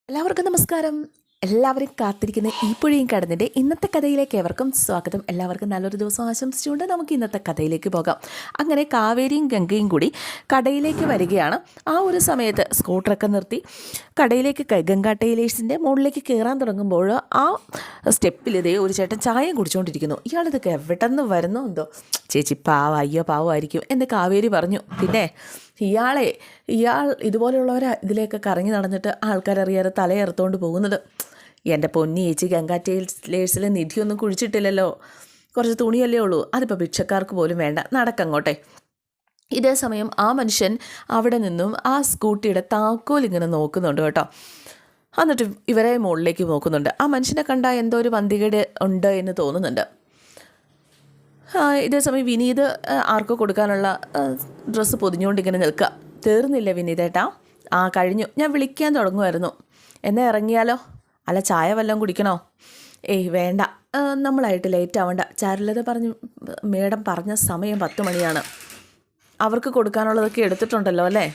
എല്ലാവർക്കും നമസ്കാരം. എല്ലാവരും കാത്തിരിക്കുന്ന ഈ പുഴയും കടന്നിൻ്റെ ഇന്നത്തെ കഥയിലേക്ക് ഏവർക്കും സ്വാഗതം. എല്ലാവർക്കും നല്ലൊരു ദിവസം ആശംസിച്ചുകൊണ്ട് നമുക്ക് ഇന്നത്തെ കഥയിലേക്ക് പോകാം. അങ്ങനെ കാവേരിയും ഗംഗയും കൂടി കടയിലേക്ക് വരികയാണ്. ആ ഒരു സമയത്ത് സ്കൂട്ടറൊക്കെ നിർത്തി കടയിലേക്ക് ഗംഗാ ടൈലേഴ്സിൻ്റെ മുകളിലേക്ക് കയറാൻ തുടങ്ങുമ്പോൾ ആ സ്റ്റെപ്പിൽ ഇതേ ഒരു ചേട്ടൻ ചായയും കുടിച്ചുകൊണ്ടിരിക്കുന്നു. ഇയാളിതൊക്കെ എവിടെ നിന്ന് വരുന്നോ എന്തോ. ചേച്ചി അയ്യോ പാവമായിരിക്കും എന്ന് കാവേരി പറഞ്ഞു. പിന്നെ ഇയാൾ ഇതുപോലെയുള്ളവരാ ഇതിലേക്ക് കറങ്ങി നടന്നിട്ട് ആൾക്കാരറിയാതെ തലയെറുത്തോണ്ട് പോകുന്നത്. എൻ്റെ പൊന്നി ചേച്ചി ഗംഗാ ടൈലേഴ്സിലെ നിധിയൊന്നും കുഴിച്ചിട്ടില്ലല്ലോ, കുറച്ച് തുണിയല്ലേ ഉള്ളൂ, അതിപ്പോൾ ഭിക്ഷക്കാർക്ക് പോലും വേണ്ട, നടക്കങ്ങോട്ടെ. ഇതേ സമയം ആ മനുഷ്യൻ അവിടെ നിന്നും ആ സ്കൂട്ടിയുടെ താക്കോൽ ഇങ്ങനെ നോക്കുന്നുണ്ട് കേട്ടോ. എന്നിട്ട് ഇവരെ മുകളിലേക്ക് നോക്കുന്നുണ്ട്. ആ മനുഷ്യനെ കണ്ടാൽ എന്തോ ഒരു പന്തികേട് ഉണ്ട് എന്ന് തോന്നുന്നുണ്ട്. ഇതേ സമയം വിനീത് ആർക്കോ കൊടുക്കാനുള്ള ഡ്രസ്സ് പൊതിഞ്ഞുകൊണ്ട് ഇങ്ങനെ നിൽക്കുക. തീർന്നില്ല വിനീതേട്ടാ? കഴിഞ്ഞു, ഞാൻ വിളിക്കാൻ തുടങ്ങുമായിരുന്നു. എന്നാ ഇറങ്ങിയാലോ? അല്ല ചായ വല്ലതും കുടിക്കണോ? വേണ്ട, നമ്മളായിട്ട് ലേറ്റ് ആവണ്ട. ചാരുലത മേഡം പറഞ്ഞ സമയം 10 മണിയാണ്. അവർക്ക് കൊടുക്കാനുള്ളതൊക്കെ എടുത്തിട്ടുണ്ടല്ലോ അല്ലേ?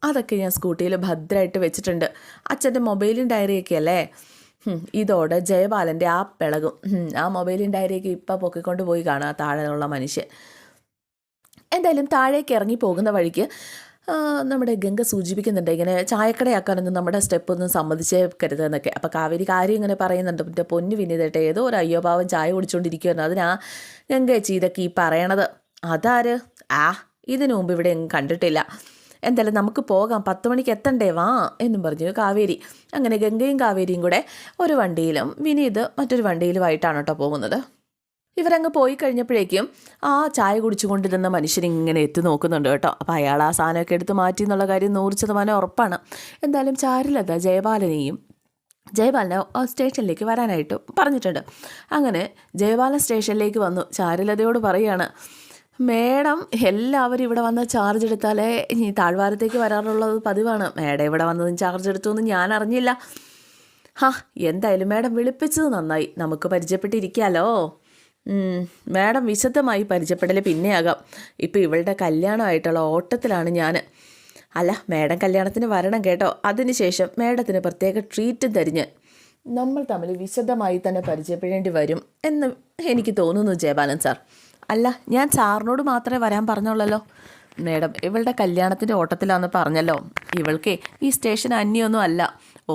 അതൊക്കെ ഞാൻ സ്കൂട്ടിയിൽ ഭദ്രമായിട്ട് വെച്ചിട്ടുണ്ട്. അച്ഛൻ്റെ മൊബൈലും ഡയറിയൊക്കെ അല്ലേ? ഇതോടെ ജയബാലൻ്റെ ആ പിളകും. ആ മൊബൈലും ഡയറിയൊക്കെ ഇപ്പം പൊക്കിക്കൊണ്ട് പോയി കാണുക താഴെയുള്ള മനുഷ്യൻ. എന്തായാലും താഴേക്ക് ഇറങ്ങി പോകുന്ന വഴിക്ക് നമ്മുടെ ഗംഗ സൂചിപ്പിക്കുന്നുണ്ട്, ഇങ്ങനെ ചായക്കടയാക്കാനൊന്നും നമ്മുടെ സ്റ്റെപ്പൊന്നും സമ്മതിച്ചേക്കരുതെന്നൊക്കെ. അപ്പോൾ കാവേരി കാര്യം ഇങ്ങനെ പറയുന്നുണ്ട്. പിന്നെ പൊന്നു വിനീതട്ടെ, ഏതോ ഒരു അയ്യോപാവം ചായ കുടിച്ചുകൊണ്ടിരിക്കുമായിരുന്നു, അതിനാ ഗംഗേച്ചി ഇതൊക്കെ ഈ പറയണത്. അതാര്? ഇതിനു മുമ്പ് ഇവിടെ എങ്ങും കണ്ടിട്ടില്ല. എന്തായാലും നമുക്ക് പോകാം, 10 മണിക്ക് എത്തണ്ടേ, വാ എന്നും പറഞ്ഞു കാവേരി. അങ്ങനെ ഗംഗയും കാവേരിയും കൂടെ ഒരു വണ്ടിയിലും വിനീത് മറ്റൊരു വണ്ടിയിലുമായിട്ടാണ് കേട്ടോ പോകുന്നത്. ഇവരങ്ങ് പോയി കഴിഞ്ഞപ്പോഴേക്കും ആ ചായ കുടിച്ചുകൊണ്ടിരുന്ന മനുഷ്യനിങ്ങനെ എത്തി നോക്കുന്നുണ്ട് കേട്ടോ. അപ്പോൾ അയാൾ ആ സാധനമൊക്കെ എടുത്ത് മാറ്റി എന്നുള്ള കാര്യം 100% ഉറപ്പാണ്. എന്തായാലും ചാരുലത ജയബാലനെ സ്റ്റേഷനിലേക്ക് വരാനായിട്ട് പറഞ്ഞിട്ടുണ്ട്. അങ്ങനെ ജയബാലൻ സ്റ്റേഷനിലേക്ക് വന്നു. ചാരുലതയോട് പറയുകയാണ്, മേഡം എല്ലാവരും ഇവിടെ വന്ന് ചാർജ് എടുത്താലേ ഇനി താഴ്വാരത്തേക്ക് വരാറുള്ളത് പതിവാണ്. മേഡം ഇവിടെ വന്നതും ചാർജ് എടുത്തു എന്ന് ഞാൻ അറിഞ്ഞില്ല. എന്തായാലും മേഡം വിളിപ്പിച്ചത് നന്നായി, നമുക്ക് പരിചയപ്പെട്ടിരിക്കാമല്ലോ. മേഡം വിശദമായി പരിചയപ്പെടൽ പിന്നെയാകാം. ഇപ്പോൾ ഇവളുടെ കല്യാണമായിട്ടുള്ള ഓട്ടത്തിലാണ് ഞാൻ. അല്ല, മേഡം കല്യാണത്തിന് വരണം കേട്ടോ. അതിനുശേഷം മേഡത്തിന് പ്രത്യേക ട്രീറ്റ് തരിഞ്ഞ് നമ്മൾ തമ്മിൽ വിശദമായി തന്നെ പരിചയപ്പെടേണ്ടി വരും എന്ന് എനിക്ക് തോന്നുന്നു ജയബാലൻ സാർ. അല്ല, ഞാൻ സാറിനോട് മാത്രമേ വരാൻ പറഞ്ഞുള്ളല്ലോ. മേഡം ഇവളുടെ കല്യാണത്തിൻ്റെ ഓട്ടത്തിലാണെന്ന് പറഞ്ഞല്ലോ. ഇവൾക്ക് ഈ സ്റ്റേഷൻ അന്യൊന്നും അല്ല.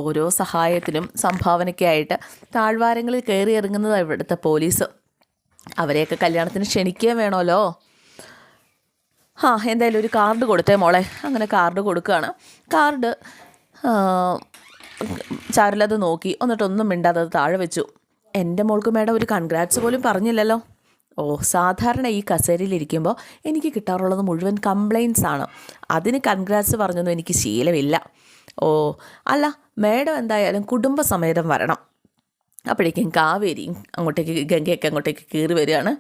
ഓരോ സഹായത്തിനും സംഭാവനയ്ക്കായിട്ട് താഴ്വാരങ്ങളിൽ കയറി ഇറങ്ങുന്നതാണ് ഇവിടുത്തെ പോലീസ്. അവരെയൊക്കെ കല്യാണത്തിന് ക്ഷണിക്കുകയും വേണമല്ലോ. എന്തായാലും ഒരു കാർഡ് കൊടുത്തേ മോളെ. അങ്ങനെ കാർഡ് കൊടുക്കുകയാണ്. കാർഡ് ചാരുലത് നോക്കി, എന്നിട്ടൊന്നും മിണ്ടാതെ അത് താഴെ വെച്ചു. എൻ്റെ മോൾക്ക് മേഡം ഒരു കൺഗ്രാറ്റ്സ് പോലും പറഞ്ഞില്ലല്ലോ. സാധാരണ ഈ കസേരയിലിരിക്കുമ്പോൾ എനിക്ക് കിട്ടാറുള്ളത് മുഴുവൻ കംപ്ലയിൻസ് ആണ്. അതിന് കൺഗ്രാറ്റ്സ് പറഞ്ഞൊന്നും എനിക്ക് ശീലമില്ല. അല്ല, മേഡം എന്തായാലും കുടുംബസമേതം വരണം. അപ്പോഴേക്കും കാവേരിയും ഗംഗയൊക്കെ അങ്ങോട്ടേക്ക് കയറി വരികയാണ്.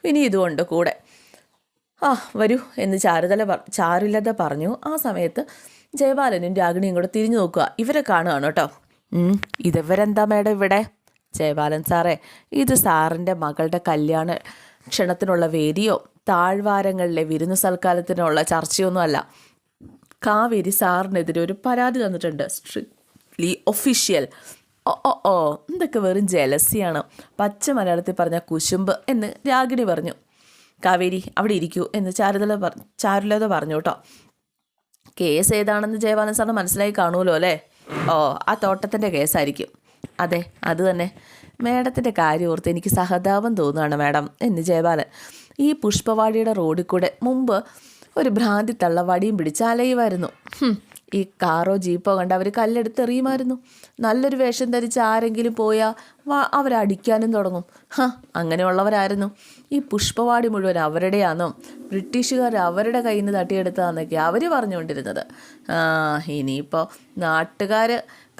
ഇനി ഇതുകൊണ്ട് കൂടെ വരൂ എന്ന് ചാരുലത പറഞ്ഞു. ആ സമയത്ത് ജയബാലനും രാഗിണിയും കൂടെ തിരിഞ്ഞു നോക്കുക. ഇവരെ കാണുകയാണ് കേട്ടോ. ഇതെവരെന്താ മേഡം ഇവിടെ? ജയബാലൻ സാറേ, ഇത് സാറിൻ്റെ മകളുടെ കല്യാണ ക്ഷണത്തിനുള്ള വേദിയോ താഴ്വാരങ്ങളിലെ വിരുന്നു സൽക്കാലത്തിനുള്ള ചർച്ചയൊന്നും അല്ല. കാവേരി സാറിനെതിരെ ഒരു പരാതി തന്നിട്ടുണ്ട്, സ്ട്രിക്ട്ലി ഒഫീഷ്യൽ. ഇതൊക്കെ വെറും ജലസിയാണ്, പച്ച മലയാളത്തിൽ പറഞ്ഞ കുശുമ്പ് എന്ന് രാഗിണി പറഞ്ഞു. കാവേരി അവിടെ ഇരിക്കൂ എന്ന് ചാരുലത പറഞ്ഞു കേട്ടോ. കേസ് ഏതാണെന്ന് ജയബാലൻ സാറിന് മനസ്സിലായി കാണുമല്ലോ അല്ലേ? ആ തോട്ടത്തിൻ്റെ കേസായിരിക്കും. അതെ, അത് തന്നെ. മേഡത്തിൻ്റെ കാര്യം ഓർത്ത് എനിക്ക് സഹതാപം തോന്നുകയാണ് മേഡം എന്ന് ജയബാലൻ. ഈ പുഷ്പവാടിയുടെ റോഡിൽ കൂടെ മുമ്പ് ഒരു ഭ്രാന്തി തള്ള വടിയും പിടിച്ച് അലയുമായിരുന്നു. ഈ കാറോ ജീപ്പോ കണ്ട് അവർ കല്ലെടുത്തെറിയുമായിരുന്നു. നല്ലൊരു വേഷം ധരിച്ച് ആരെങ്കിലും പോയാൽ അവരടിക്കാനും തുടങ്ങും. അങ്ങനെയുള്ളവരായിരുന്നു. ഈ പുഷ്പവാടി മുഴുവൻ അവരുടെയാണോ, ബ്രിട്ടീഷുകാർ അവരുടെ കയ്യിൽ നിന്ന് തട്ടിയെടുത്തതാണെന്നൊക്കെ അവർ പറഞ്ഞുകൊണ്ടിരുന്നത്. ഇനിയിപ്പോൾ നാട്ടുകാർ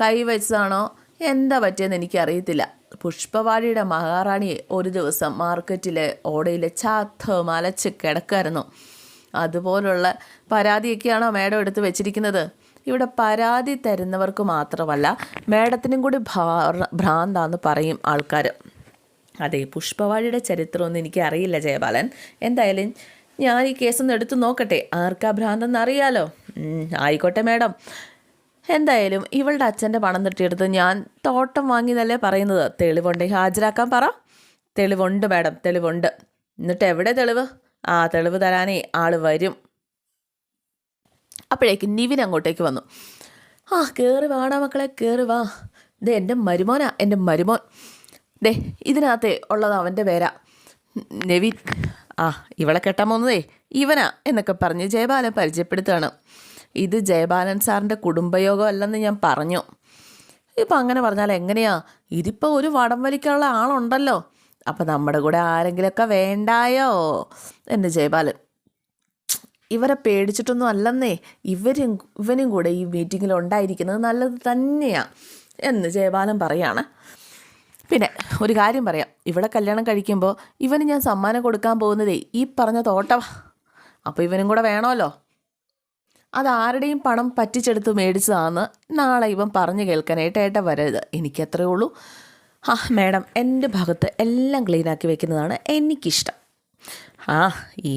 കൈവച്ചതാണോ എന്താ പറ്റിയെന്ന് എനിക്കറിയത്തില്ല. പുഷ്പവാടിയുടെ മഹാറാണിയെ ഒരു ദിവസം മാർക്കറ്റിലെ ഓടയിലെ ചാത്ത് മലച്ച് കിടക്കായിരുന്നു. അതുപോലുള്ള പരാതിയൊക്കെയാണോ മേഡം എടുത്ത് വെച്ചിരിക്കുന്നത്? ഇവിടെ പരാതി തരുന്നവർക്ക് മാത്രമല്ല, മേഡത്തിനും കൂടി ഭ്രാന്താന്ന് പറയും ആൾക്കാർ. അതെ, പുഷ്പവാടിയുടെ ചരിത്രമൊന്നും എനിക്കറിയില്ല ജയബാലൻ. എന്തായാലും ഞാൻ ഈ കേസൊന്ന് എടുത്ത് നോക്കട്ടെ, ആർക്കാ ഭ്രാന്തെന്ന് അറിയാലോ. ആയിക്കോട്ടെ മേഡം. എന്തായാലും ഇവളുടെ അച്ഛൻ്റെ പണം തട്ടിയെടുത്ത് ഞാൻ തോട്ടം വാങ്ങിയെന്നല്ലേ പറയുന്നത്. തെളിവുണ്ടെങ്കിൽ ഹാജരാക്കാൻ പറ. തെളിവുണ്ട് മാഡം, തെളിവുണ്ട്. എന്നിട്ട് എവിടെ തെളിവ്? ആ തെളിവ് തരാനേ ആൾ വരും. അപ്പോഴേക്കും നിവിൻ അങ്ങോട്ടേക്ക് വന്നു. കയറി വാടാ മക്കളെ, കയറി വാ. ഇത് എൻ്റെ മരുമോനാ, എൻ്റെ മരുമോൻ. ദേ ഇതിനകത്തെ ഉള്ളത് അവൻ്റെ പേരാ, നെവിൻ. ഇവളെ കെട്ടാൻ പോകുന്നതേ ഇവനാ എന്നൊക്കെ പറഞ്ഞ് ജയബാലൻ പരിചയപ്പെടുത്തുകയാണ്. ഇത് ജയബാലൻ സാറിൻ്റെ കുടുംബയോഗം അല്ലെന്ന് ഞാൻ പറഞ്ഞു. ഇപ്പം അങ്ങനെ പറഞ്ഞാൽ എങ്ങനെയാ? ഇതിപ്പോൾ ഒരു വടം വലിക്കാനുള്ള ആളുണ്ടല്ലോ, അപ്പം നമ്മുടെ കൂടെ ആരെങ്കിലുമൊക്കെ വേണ്ടായോ എന്ന് ജയബാലൻ. ഇവരെ പേടിച്ചിട്ടൊന്നും അല്ലെന്നേ, ഇവനും കൂടെ ഈ മീറ്റിങ്ങിൽ ഉണ്ടായിരിക്കുന്നത് നല്ലത് തന്നെയാണ് എന്ന് ജയബാലൻ പറയാണ്. പിന്നെ ഒരു കാര്യം പറയാം, ഇവിടെ കല്യാണം കഴിക്കുമ്പോൾ ഇവന് ഞാൻ സമ്മാനം കൊടുക്കാൻ പോകുന്നതേ ഈ പറഞ്ഞ തോട്ടവാ. അപ്പോൾ ഇവനും കൂടെ വേണമല്ലോ. അതാരുടെയും പണം പറ്റിച്ചെടുത്ത് മേടിച്ചതാണെന്ന് നാളെ ഇവൻ പറഞ്ഞു കേൾക്കാനായിട്ട് ഏട്ട വരരുത്. എനിക്കത്രേ ഉള്ളൂ. മാഡം, എൻ്റെ ഭാഗത്ത് എല്ലാം ക്ലീനാക്കി വെക്കുന്നതാണ് എനിക്കിഷ്ടം. ഈ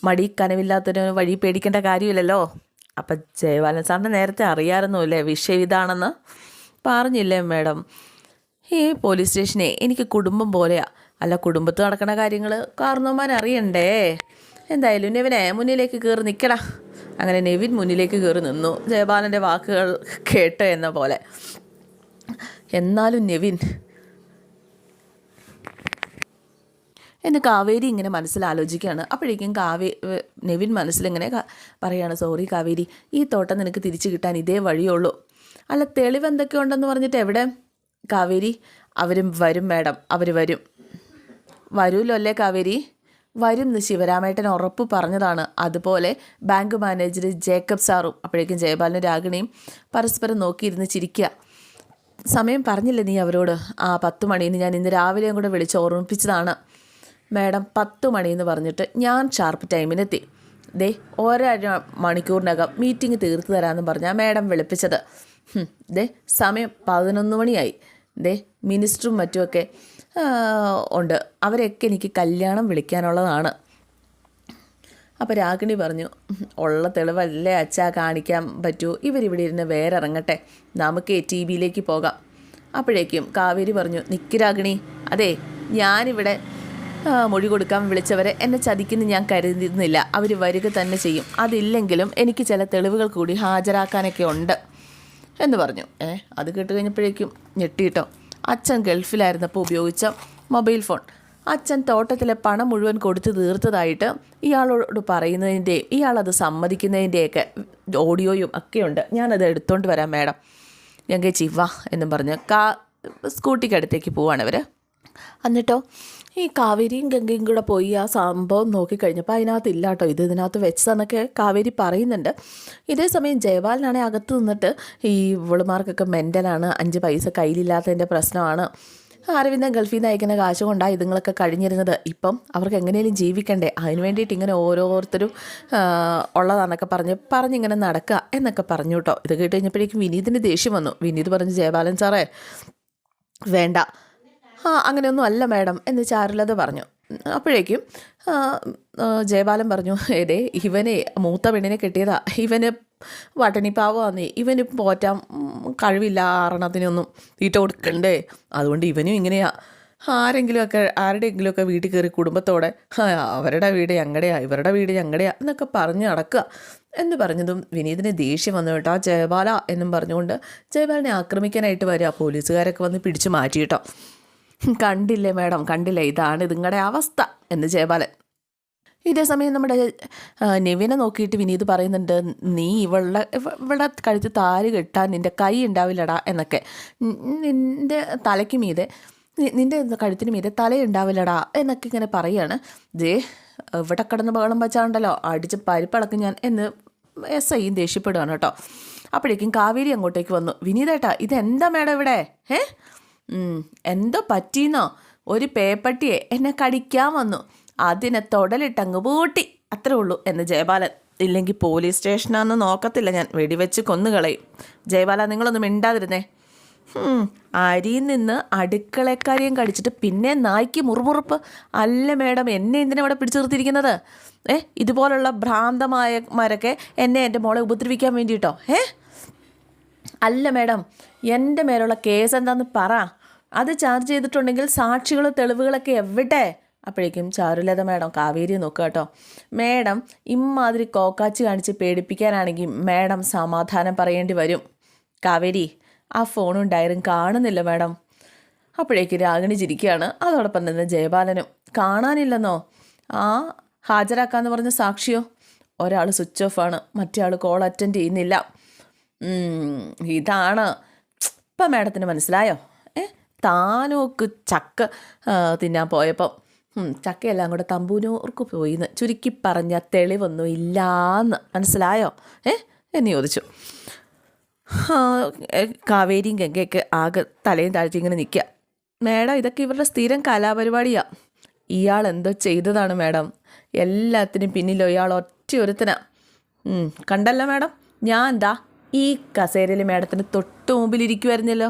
മടി കനവില്ലാത്തൊരു വഴി പേടിക്കേണ്ട കാര്യമില്ലല്ലോ. അപ്പം ജയബാലൻ സാറിന് നേരത്തെ അറിയാമായിരുന്നു അല്ലേ വിഷയം ഇതാണെന്ന്? പറഞ്ഞില്ലേ മാഡം? ഈ പോലീസ് സ്റ്റേഷനെ എനിക്ക് കുടുംബം പോലെയാ. അല്ല, കുടുംബത്തിൽ നടക്കുന്ന കാര്യങ്ങൾ കാരണവന്മാരറിയണ്ടേ. എന്തായാലും നെവിനെ മുന്നിലേക്ക് കയറി നിൽക്കടാ. അങ്ങനെ നെവിൻ മുന്നിലേക്ക് കയറി നിന്നു, ജയബാലൻ്റെ വാക്കുകൾ കേട്ട് എന്ന പോലെ. എന്നാലും നെവിൻ എന്ന് കാവേരി ഇങ്ങനെ മനസ്സിലാലോചിക്കുകയാണ്. അപ്പോഴേക്കും നെവിൻ മനസ്സിലിങ്ങനെ പറയുകയാണ്, സോറി കാവേരി, ഈ തോട്ടം നിനക്ക് തിരിച്ചു കിട്ടാൻ ഇതേ വഴിയുള്ളൂ. അല്ല, തെളിവ് എന്തൊക്കെ ഉണ്ടെന്ന് പറഞ്ഞിട്ട് എവിടെ? കാവേരി, അവരും വരും മാഡം, അവർ വരും. വരുമല്ലോ അല്ലേ കാവേരി? വരും എന്ന് ശിവരാമേട്ടൻ ഉറപ്പ് പറഞ്ഞതാണ്. അതുപോലെ ബാങ്ക് മാനേജർ ജേക്കബ് സാറും. അപ്പോഴേക്കും ജയബാലനും രാഗിണിയും പരസ്പരം നോക്കിയിരുന്ന് ചിരിക്കുക. സമയം പറഞ്ഞില്ലേ നീ അവരോട്? 10 മണിന്ന് ഞാൻ ഇന്ന് രാവിലെയും കൂടെ വിളിച്ച് ഓർമ്മിപ്പിച്ചതാണ് മാഡം. 10 മണിയെന്ന് പറഞ്ഞിട്ട് ഞാൻ ഷാർപ്പ് ടൈമിനെത്തി. ദേ 1.5 മണിക്കൂറിനകം മീറ്റിംഗ് തീർത്ത് തരാമെന്ന് പറഞ്ഞാൽ മാഡം വിളിപ്പിച്ചത്. ദേ സമയം 11 മണിയായി. ദേ മിനിസ്റ്ററും മറ്റുമൊക്കെ ഉണ്ട്, അവരെയൊക്കെ എനിക്ക് കല്യാണം വിളിക്കാനുള്ളതാണ്. അപ്പോൾ രാഗിണി പറഞ്ഞു, ഉള്ള തെളിവല്ലേ അച്ഛാ കാണിക്കാൻ പറ്റൂ, ഇവരിവിടെ ഇരുന്ന് വേറെ ഇറങ്ങട്ടെ, നമുക്ക് TV-യിലേക്ക് പോകാം. അപ്പോഴേക്കും കാവേരി പറഞ്ഞു, നിക്ക് രാഗിണി, അതെ ഞാനിവിടെ മൊഴി കൊടുക്കാൻ വിളിച്ചവരെ എന്നെ ചതിക്കുന്നു ഞാൻ കരുതുന്നില്ല. അവർ വരിക തന്നെ ചെയ്യും. അതില്ലെങ്കിലും എനിക്ക് ചില തെളിവുകൾ കൂടി ഹാജരാക്കാനൊക്കെ ഉണ്ട് എന്ന് പറഞ്ഞു. അത് കേട്ട് കഴിഞ്ഞപ്പോഴേക്കും ഞെട്ടിയിട്ടോ. അച്ഛൻ ഗൾഫിലായിരുന്നപ്പോൾ ഉപയോഗിച്ച മൊബൈൽ ഫോൺ അച്ഛൻ തോട്ടത്തിലെ പണം മുഴുവൻ കൊടുത്ത് തീർത്തതായിട്ട് ഇയാളോട് പറയുന്നതിൻ്റെയും ഇയാളത് സമ്മതിക്കുന്നതിൻ്റെയൊക്കെ ഓഡിയോയും ഒക്കെയുണ്ട്. ഞാനത് എടുത്തുകൊണ്ട് വരാം മാഡം. ഗംഗേച്ചി വാ എന്നും പറഞ്ഞ് സ്കൂട്ടിക്കടുത്തേക്ക് പോവാണ് എന്നിട്ടോ ഈ കാവേരിയും ഗംഗയും കൂടെ പോയി ആ സംഭവം നോക്കിക്കഴിഞ്ഞപ്പോൾ അതിനകത്ത് ഇല്ല കേട്ടോ, ഇതിനകത്ത് വെച്ചതെന്നൊക്കെ കാവേരി പറയുന്നുണ്ട്. ഇതേ സമയം ജയബാലനാണെങ്കിൽ അകത്ത് നിന്നിട്ട് ഈ ഇവളുമാർക്കൊക്കെ മെൻ്റലാണ്, 5 പൈസ കയ്യിലില്ലാത്തതിൻ്റെ പ്രശ്നമാണ്, അരവിന്ദൻ ഗൾഫിൽ നിന്ന് അയക്കുന്ന കാശ് കൊണ്ടാണ് ഇതുങ്ങളൊക്കെ കഴിഞ്ഞിരുന്നത്, ഇപ്പം അവർക്ക് എങ്ങനെയും ജീവിക്കണ്ടേ, അതിന് വേണ്ടിയിട്ട് ഇങ്ങനെ ഓരോരുത്തരും ഉള്ളതാണെന്നൊക്കെ പറഞ്ഞിങ്ങനെ നടക്കുക എന്നൊക്കെ പറഞ്ഞു കേട്ടോ. ഇത് കേട്ട് കഴിഞ്ഞപ്പോഴേക്കും വിനീതിന് ദേഷ്യം വന്നു. വിനീത് പറഞ്ഞു, ജയബാലൻ സാറേ വേണ്ട, അങ്ങനെയൊന്നും അല്ല മാഡം എന്ന് ചാരുലത പറഞ്ഞു. അപ്പോഴേക്കും ജയബാലൻ പറഞ്ഞു, ഇവനെ മൂത്ത പെണ്ണിനെ കെട്ടിയതാ, ഇവന് വട്ടണിപ്പാവാന്നേ, ഇവന് പോറ്റാൻ കഴിവില്ല, 6 തീറ്റ കൊടുക്കണ്ടേ, അതുകൊണ്ട് ഇവനും ഇങ്ങനെയാ, ആരുടെയെങ്കിലുമൊക്കെ വീട്ടിൽ കയറി കുടുംബത്തോടെ അവരുടെ വീട് ഞങ്ങളുടെയാ, ഇവരുടെ വീട് ഞങ്ങളുടെയാ എന്നൊക്കെ പറഞ്ഞ് നടക്കുക എന്ന് പറഞ്ഞതും വിനീതിന് ദേഷ്യം വന്നു കേട്ടോ. ജയബാല എന്നും പറഞ്ഞുകൊണ്ട് ജയബാലിനെ ആക്രമിക്കാനായിട്ട് വരിക. പോലീസുകാരൊക്കെ വന്ന് പിടിച്ചു മാറ്റി കേട്ടോ. കണ്ടില്ലേ മാഡം, കണ്ടില്ലേ, ഇതാണ് നിങ്ങളുടെ അവസ്ഥ എന്ന് ജയബാലൻ. ഇതേ സമയം നമ്മുടെ നെവിനെ നോക്കിയിട്ട് വിനീത് പറയുന്നുണ്ട്, നീ ഇവളുടെ കഴുത്ത് താല് കെട്ടാൻ നിൻ്റെ കൈ ഉണ്ടാവില്ലടാ എന്നൊക്കെ, നിൻ്റെ തലയ്ക്ക് മീതെ നിൻ്റെ കഴുത്തിന് മീതെ തലയുണ്ടാവില്ലടാ എന്നൊക്കെ ഇങ്ങനെ പറയുകയാണ്. ഇവിടെ കിടന്ന് ബഹളം വച്ചാണ്ടല്ലോ അടിച്ച് പരിപ്പടക്കും ഞാൻ എന്ന് SIയും ദേഷ്യപ്പെടുകയാണ് കേട്ടോ. അപ്പോഴേക്കും കാവേരി അങ്ങോട്ടേക്ക് വന്നു. വിനീതേട്ടാ, ഇതെന്താ മാഡം ഇവിടെ? എന്തോ പറ്റീന്നോ? ഒരു പേപ്പട്ടിയെ എന്നെ കടിക്കാൻ വന്നു, അതിനെ തൊടലിട്ടങ്ങ് പൂട്ടി, അത്രേ ഉള്ളൂ എന്ന് ജയബാലൻ. ഇല്ലെങ്കിൽ പോലീസ് സ്റ്റേഷനാണെന്ന് നോക്കത്തില്ല ഞാൻ, വെടിവെച്ച് കൊന്നുകളയും. ജയബാല, നിങ്ങളൊന്നും മിണ്ടാതിരുന്നേ. അരിയിൽ നിന്ന് അടുക്കളക്കാരിയും കടിച്ചിട്ട് പിന്നെ നായ്ക്ക് മുറുമുറുപ്പ്. അല്ല മേഡം, എന്നെ എന്തിനാ ഇവിടെ പിടിച്ചു നിർത്തിയിരിക്കുന്നത്? ഇതുപോലുള്ള ഭ്രാന്തമായമാരൊക്കെ എന്നെ എൻ്റെ മോളെ ഉപദ്രവിക്കാൻ വേണ്ടിയിട്ടോ? അല്ല മേഡം, എൻ്റെ മേലുള്ള കേസ് എന്താന്ന് പറ. അത് ചാർജ് ചെയ്തിട്ടുണ്ടെങ്കിൽ സാക്ഷികൾ തെളിവുകളൊക്കെ എവിടെ? അപ്പോഴേക്കും ചാരുലത മേഡം കാവേരി നോക്കുക കേട്ടോ. മേഡം ഇമ്മാതിരി കോക്കാച്ചി കാണിച്ച് പേടിപ്പിക്കാനാണെങ്കിൽ മേഡം സമാധാനം പറയേണ്ടി വരും. കാവേരി, ആ ഫോണും ഡയറും കാണുന്നില്ല മേഡം. അപ്പോഴേക്ക് രാഗിണി ചിരിക്കുകയാണ്. അതോടൊപ്പം തന്നെ ജയപാലനും. കാണാനില്ലെന്നോ? ആ, ഹാജരാക്കാന്ന് പറഞ്ഞ സാക്ഷിയോ? ഒരാൾ സ്വിച്ച് ഓഫ് ആണ്, മറ്റേ ആൾ കോൾ അറ്റൻഡ് ചെയ്യുന്നില്ല. ഇതാണ് ഇപ്പം മേഡത്തിന് മനസ്സിലായോ? താനോക്ക് ചക്ക തിന്നാൻ പോയപ്പം ചക്കയെല്ലാം കൂടെ തമ്പൂനൂർക്ക് പോയിന്ന് ചുരുക്കി പറഞ്ഞ തെളിവൊന്നും ഇല്ലാന്ന് മനസ്സിലായോ? എന്ന് ചോദിച്ചു. കാവേരിയും ഗംഗയൊക്കെ ആകെ തലയും താഴ്ത്തി ഇങ്ങനെ നിൽക്കുക. മേഡം, ഇതൊക്കെ ഇവരുടെ സ്ഥിരം കലാപരിപാടിയാണ്. ഇയാൾ എന്തോ ചെയ്തതാണ് മേഡം. എല്ലാത്തിനും പിന്നിലോ ഇയാൾ ഒറ്റയൊരുത്തനാ. കണ്ടല്ലോ മേഡം, ഞാൻ എന്താ ഈ കസേരയിൽ മേഡത്തിന് തൊട്ട് മുമ്പിലിരിക്കുമായിരുന്നല്ലോ.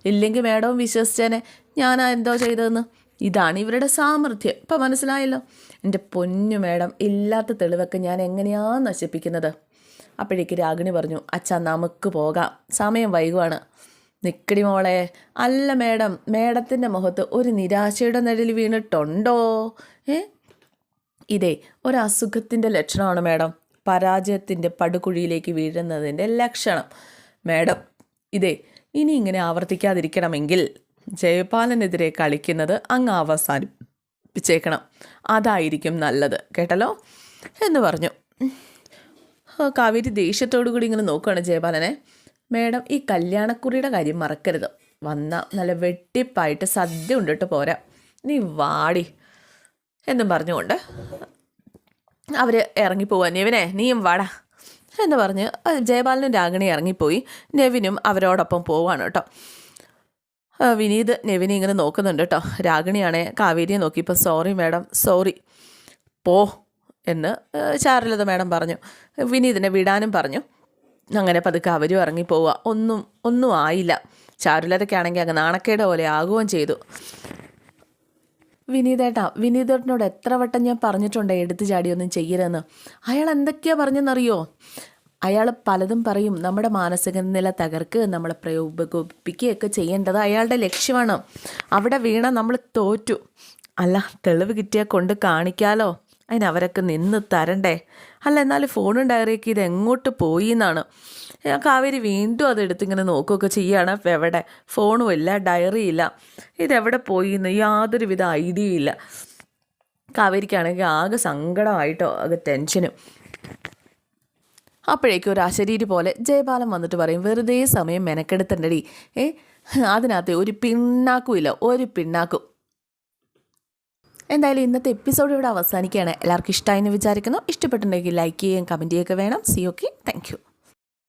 ഇല്ലെങ്കിൽ മേഡവും വിശ്വസിച്ചേനെ ഞാനാ എന്തോ ചെയ്തതെന്ന്. ഇതാണ് ഇവരുടെ സാമർഥ്യം. ഇപ്പം മനസ്സിലായല്ലോ. എൻ്റെ പൊന്നു മേഡം, ഇല്ലാത്ത തെളിവൊക്കെ ഞാൻ എങ്ങനെയാണ് നശിപ്പിക്കുന്നത്? അപ്പോഴേക്ക് രാഗിണി പറഞ്ഞു, അച്ഛാ നമുക്ക് പോകാം, സമയം വൈകുവാണ്. നിക്കടി മോളെ. അല്ല മേഡം, മേഡത്തിൻ്റെ മുഖത്ത് ഒരു നിരാശയുടെ നിഴൽ വീണിട്ടുണ്ടോ? ഇതേ ഒരസുഖത്തിൻ്റെ ലക്ഷണമാണ് മേഡം. പരാജയത്തിൻ്റെ പടുകുഴിയിലേക്ക് വീഴുന്നതിൻ്റെ ലക്ഷണം. മേഡം, ഇതേ ഇനി ഇങ്ങനെ ആവർത്തിക്കാതിരിക്കണമെങ്കിൽ ജയപാലനെതിരെ കളിക്കുന്നത് അങ്ങ് അവസാനിപ്പിച്ചേക്കണം. അതായിരിക്കും നല്ലത്, കേട്ടല്ലോ എന്ന് പറഞ്ഞു. കാവേരി ദേഷ്യത്തോടു കൂടി ഇങ്ങനെ നോക്കുകയാണ് ജയപാലനെ. മേഡം, ഈ കല്യാണക്കുറിയുടെ കാര്യം മറക്കരുത്. വന്നാൽ നല്ല വെട്ടിപ്പായിട്ട് സദ്യ ഉണ്ടിട്ട് പോരാ. നീ വാടി എന്നും പറഞ്ഞുകൊണ്ട് അവർ ഇറങ്ങിപ്പോവാ. നെവിനെ, നീയും വാടാ എന്ന് പറഞ്ഞ് ജയപാലനും രാഗിണി ഇറങ്ങിപ്പോയി. നെവിനും അവരോടൊപ്പം പോവാണ് കേട്ടോ. വിനീത് നെവിനെ ഇങ്ങനെ നോക്കുന്നുണ്ട് കേട്ടോ. രാഗിണിയാണേ കാവേരിയെ നോക്കിയപ്പോൾ സോറി മേഡം, സോറി പോ എന്ന് ചാരുലത മേഡം പറഞ്ഞു. വിനീതിനെ വിടാനും പറഞ്ഞു. അങ്ങനെ പതുക്കെ അവരും ഇറങ്ങിപ്പോവുക. ഒന്നും ആയില്ല. ചാരുലതയ്ക്കാണെങ്കിൽ അങ്ങ് നാണക്കേട് പോലെ ആകുകയും ചെയ്തു. വിനീതേട്ടനോട് എത്ര വട്ടം ഞാൻ പറഞ്ഞിട്ടുണ്ട് എടുത്തു ചാടിയൊന്നും ചെയ്യരുതെന്ന്. അയാൾ എന്തൊക്കെയാണ് പറഞ്ഞെന്നറിയോ? അയാൾ പലതും പറയും. നമ്മുടെ മാനസിക നില തകർക്ക്, നമ്മളെ പ്രകോപിപ്പിക്കുകയൊക്കെ ചെയ്യേണ്ടത് അയാളുടെ ലക്ഷ്യമാണ്. അവിടെ വീണ നമ്മൾ തോറ്റു. അല്ല, തെളിവ് കിട്ടിയാൽ കൊണ്ട് കാണിക്കാലോ. അതിനവരൊക്കെ നിന്ന് തരണ്ടേ? അല്ല, എന്നാലും ഫോണും ഡയറിയൊക്കെ ഇത് എങ്ങോട്ട് പോയി എന്നാണ്. കാവേരി വീണ്ടും അതെടുത്തിങ്ങനെ നോക്കുകയൊക്കെ ചെയ്യുകയാണ്. എവിടെ ഫോണും ഇല്ല, ഡയറിയില്ല, ഇതെവിടെ പോയി എന്ന് യാതൊരുവിധ ഐഡിയ ഇല്ല. കാവേരിക്കാണെങ്കിൽ ആകെ സങ്കടമായിട്ടോ, ആകെ ടെൻഷനും. അപ്പോഴേക്കും ഒരു അശരീരി പോലെ ജയപാലൻ വന്നിട്ട് പറയും, വെറുതെ സമയം മെനക്കെടുത്തണ്ടടി. അതിനകത്ത് ഒരു പിണ്ണാക്കും ഇല്ല, ഒരു പിണ്ണാക്കും. എന്തായാലും ഇന്നത്തെ എപ്പിസോഡ് ഇവിടെ അവസാനിക്കുകയാണ്. എല്ലാവർക്കും ഇഷ്ടമായെന്ന് വിചാരിക്കുന്നു. ഇഷ്ടപ്പെട്ടിട്ടുണ്ടെങ്കിൽ ലൈക്ക് ചെയ്യുകയും കമൻറ്റ് ചെയ്യുകയൊക്കെ വേണം. C okay, thank you.